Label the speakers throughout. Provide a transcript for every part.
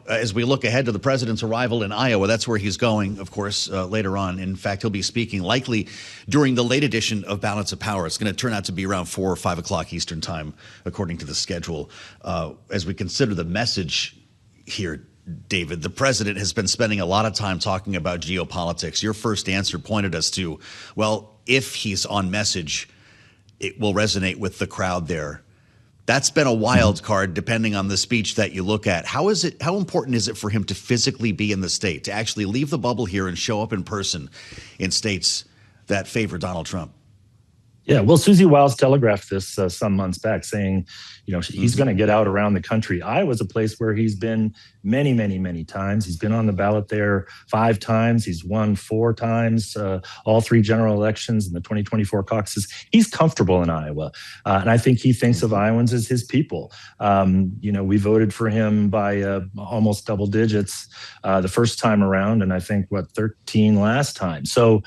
Speaker 1: as we look ahead to the president's arrival in Iowa, that's where he's going, of course, later on. In fact, he'll be speaking likely during the late edition of Balance of Power. It's going to turn out to be around 4 or 5 o'clock Eastern time, according to the schedule. As we consider the message here, David, the president has been spending a lot of time talking about geopolitics. Your first answer pointed us to, well, if he's on message, it will resonate with the crowd there. That's been a wild card depending on the speech that you look at. How important is it for him to physically be in the state, to actually leave the bubble here and show up in person in states that favor Donald Trump?
Speaker 2: Yeah, well, Susie Wiles telegraphed this some months back, saying, he's going to get out around the country. Iowa's a place where he's been many, many, many times. He's been on the ballot there 5 times. He's won 4 times, all 3 general elections and the 2024 caucuses. He's comfortable in Iowa. And I think he thinks of Iowans as his people. We voted for him by almost double digits the first time around, and I think, 13 last time. So,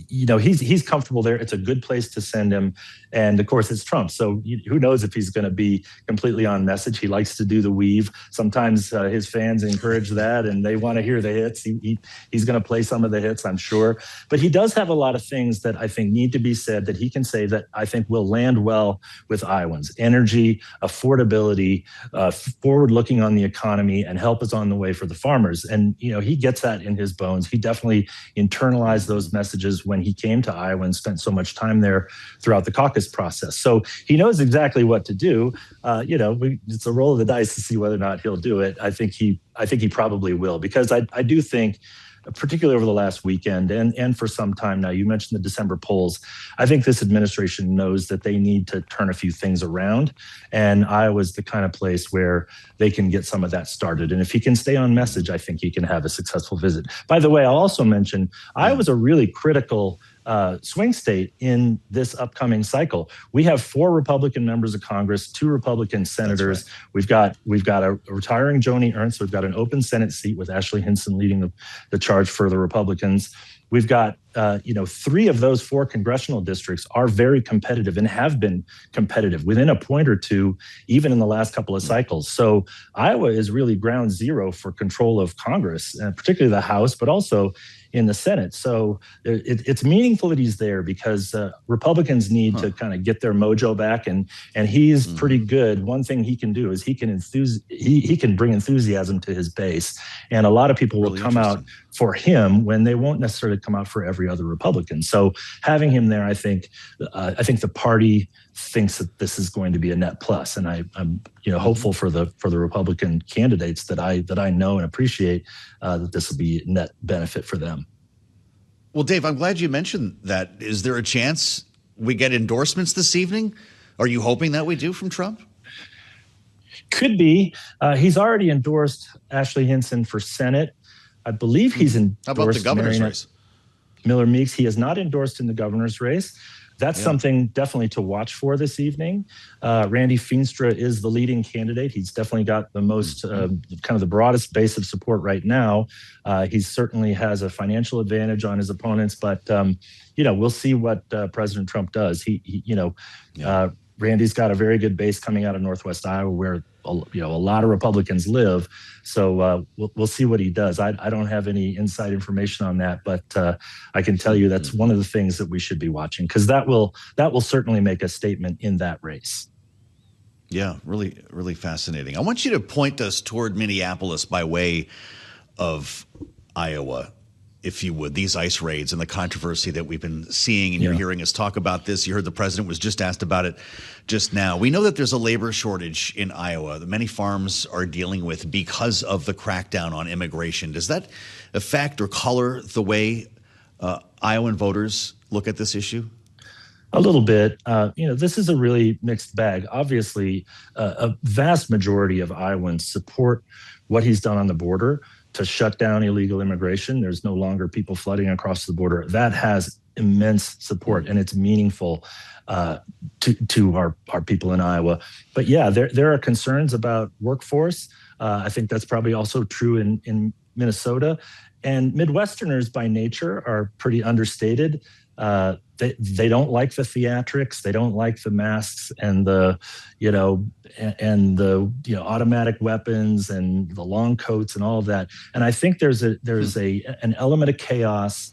Speaker 2: he's comfortable there. It's a good place to send him. And of course, it's Trump. So who knows if he's going to be completely on message. He likes to do the weave. Sometimes his fans encourage that and they want to hear the hits. He's going to play some of the hits, I'm sure. But he does have a lot of things that I think need to be said that he can say that I think will land well with Iowans. Energy, affordability, forward looking on the economy, and help is on the way for the farmers. And, he gets that in his bones. He definitely internalized those messages when he came to Iowa and spent so much time there throughout the caucus process. So he knows exactly what to do. It's a roll of the dice to see whether or not he'll do it. I think he probably will, because I do think, particularly over the last weekend and for some time now, you mentioned the December polls. I think this administration knows that they need to turn a few things around, and Iowa's the kind of place where they can get some of that started. And if he can stay on message, I think he can have a successful visit. By the way, I'll also mention Iowa's a really critical swing state in this upcoming cycle. We have 4 Republican members of Congress, 2 Republican senators. Right. We've got a retiring Joni Ernst. We've got an open Senate seat with Ashley Hinson leading the charge for the Republicans. We've got 3 of those 4 congressional districts are very competitive and have been competitive within a point or two, even in the last couple of cycles. So Iowa is really ground zero for control of Congress, and particularly the House, but also in the Senate. So it's meaningful that he's there, because Republicans need to kind of get their mojo back, and he's pretty good. One thing he can do is he can bring enthusiasm to his base, and a lot of people will come out for him when they won't necessarily come out for every other Republican. So having him there, I think the party thinks that this is going to be a net plus, and I'm hopeful for the Republican candidates that I know and appreciate that this will be net benefit for them.
Speaker 1: Well, Dave, I'm glad you mentioned that. Is there a chance we get endorsements this evening? Are you hoping that we do from Trump?
Speaker 2: Could be. He's already endorsed Ashley Hinson for Senate. I believe he's endorsed.
Speaker 1: How about the governor's race?
Speaker 2: Miller Meeks. He is not endorsed in the governor's race. That's something definitely to watch for this evening. Randy Feenstra is the leading candidate. He's definitely got the most kind of the broadest base of support right now. He certainly has a financial advantage on his opponents, but we'll see what President Trump does. Randy's got a very good base coming out of Northwest Iowa, where a lot of Republicans live. So we'll see what he does. I don't have any inside information on that, but I can tell you that's one of the things that we should be watching, because that will certainly make a statement in that race.
Speaker 1: Yeah, really, really fascinating. I want you to point us toward Minneapolis by way of Iowa, if you would, these ICE raids and the controversy that we've been seeing, and you're hearing us talk about this. You heard the president was just asked about it just now. We know that there's a labor shortage in Iowa that many farms are dealing with because of the crackdown on immigration. Does that affect or color the way Iowan voters look at this issue?
Speaker 2: A little bit. This is a really mixed bag. Obviously, a vast majority of Iowans support what he's done on the border to shut down illegal immigration. There's no longer people flooding across the border. That has immense support, and it's meaningful to our people in Iowa. But yeah, there are concerns about workforce. I think that's probably also true in Minnesota. And Midwesterners by nature are pretty understated. they don't like the theatrics. They don't like the masks and the automatic weapons and the long coats and all of that. And I think there's an element of chaos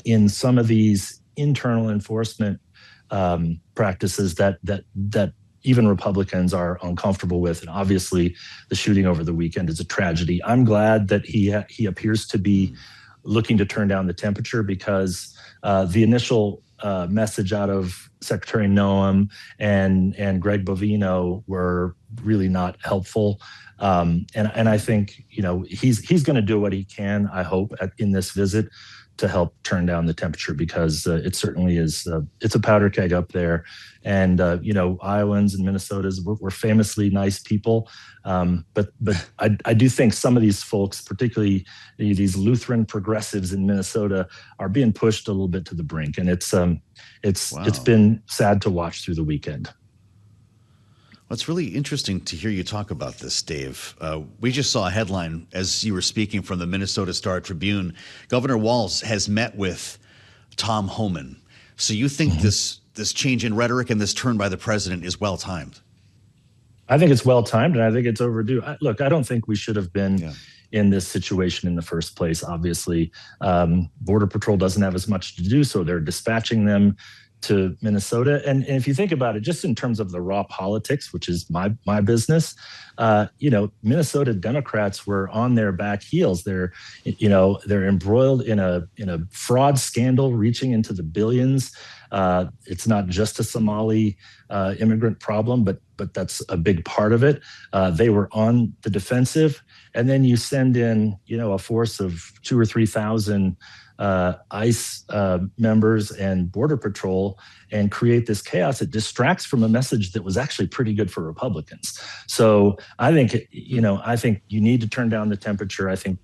Speaker 2: in some of these internal enforcement practices that even Republicans are uncomfortable with. And obviously, the shooting over the weekend is a tragedy. I'm glad that he appears to be looking to turn down the temperature, because the initial message out of Secretary Noam and Greg Bovino were really not helpful. And I think he's going to do what he can, I hope, in this visit to help turn down the temperature, because it certainly is. It's a powder keg up there, and Iowans and Minnesotans, we're famously nice people, but I do think some of these folks, particularly these Lutheran progressives in Minnesota, are being pushed a little bit to the brink, and it's been sad to watch through the weekend.
Speaker 1: Well, it's really interesting to hear you talk about this, Dave. We just saw a headline as you were speaking from the Minnesota Star-Tribune. Governor Walz has met with Tom Homan. So you think this change in rhetoric and this turn by the president is well-timed?
Speaker 2: I think it's well-timed, and I think it's overdue. Look, I don't think we should have been in this situation in the first place. Obviously, Border Patrol doesn't have as much to do, so they're dispatching them to Minnesota. And if you think about it, just in terms of the raw politics, which is my business, Minnesota Democrats were on their back heels. They're embroiled in a fraud scandal reaching into the billions. It's not just a Somali immigrant problem, but that's a big part of it. They were on the defensive, and then you send in a force of 2,000 or 3,000 ICE members and Border Patrol and create this chaos. It distracts from a message that was actually pretty good for Republicans. So I think you need to turn down the temperature. I think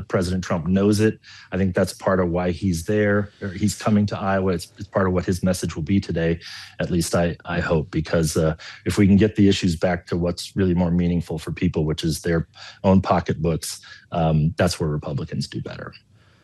Speaker 2: President Trump knows it. I think that's part of why he's there, or he's coming to Iowa. It's part of what his message will be today, at least I hope, because if we can get the issues back to what's really more meaningful for people, which is their own pocketbooks, that's where Republicans do better.